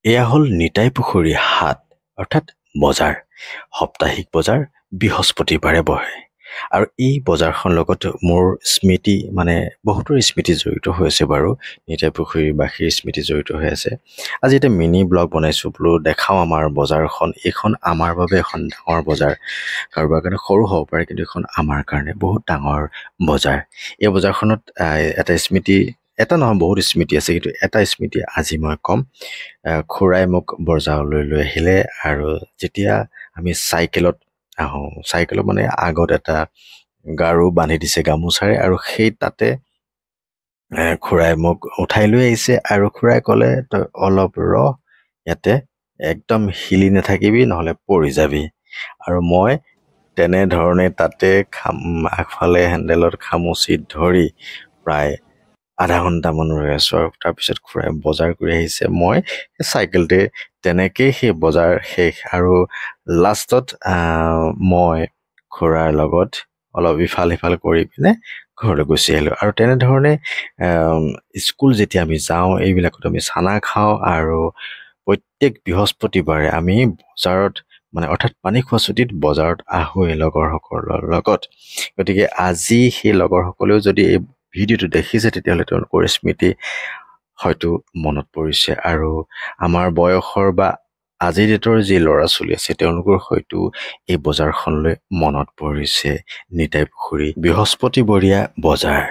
এয়া হ'ল নিতাই পুখুৰী হাট অৰ্থাৎ বজাৰ সাপ্তাহিক বজাৰ বৃহস্পতিবাৰে বহে আৰু এই বজাৰখন লগত মোৰ স্মৃতি বহুতৰ স্মৃতি জড়িত হৈ আছে বাৰু নিতাই পুখুৰীৰ বাখীৰ স্মৃতি জড়িত হৈ আছে আজি এটা মিনি ব্লগ বনাইছো বোলো দেখাও আমাৰ বজাৰখন এইখন আমাৰ বাবে এখন ডাঙৰ বজাৰ কাৰোবাৰ কাৰণে সৰু হ'ব পাৰে কিন্তু এখন আমাৰ কাৰণে বহুত ডাঙৰ বজাৰ এই বজাৰখনত এটা স্মৃতি এটা নহয় বহুত স্মৃতি আছে কিন্তু এটা স্মৃতি আজি মই কম খুৰাই মোক বজাৰলৈ লৈ আহিলে আৰু যেতিয়া আমি চাইকেলত আহোঁ চাইকেলত আগত এটা গাৰু বান্ধি দিছে গামোচাৰে আৰু সেই তাতে খুৰাই মোক উঠাই লৈ আহিছে আৰু খুৰাই ক'লে তই অলপ ৰহ ইয়াতে একদম হিলি নাথাকিবি নহ'লে পৰি যাবি আৰু মই তেনেধৰণে তাতে আগফালে হেণ্ডেলত খামুচি ধৰি প্ৰায় আধা ঘণ্টামান ৰৈ আছো আৰু তাৰপিছত খুৰাই বজাৰ কৰি আহিছে মই চাইকেলতে তেনেকেই সেই বজাৰ শেষ আৰু লাষ্টত মই খুৰাৰ লগত অলপ ইফাল সিফাল কৰি পিনে ঘৰলৈ গুচি আহিলোঁ আৰু তেনেধৰণে স্কুল যেতিয়া আমি যাওঁ এইবিলাকত আমি চানা খাওঁ আৰু প্ৰত্যেক বৃহস্পতিবাৰে আমি বজাৰত অৰ্থাৎ পানী খোৱা ছুটিত বজাৰত আহোঁ লগৰসকলৰ লগত গতিকে আজি সেই লগৰসকলেও যদি এই ভিডিঅ'টো দেখিছে তেতিয়াহ'লে তেওঁলোকৰ স্মৃতি হয়তো মনত পৰিছে আৰু আমাৰ বয়সৰ বা আজিৰ ডেটৰ যি ল'ৰা ছোৱালী আছে তেওঁলোকৰ হয়তো এই বজাৰখনলৈ মনত পৰিছে নিতাই পুখুৰী বৃহস্পতিবৰীয়া বজাৰ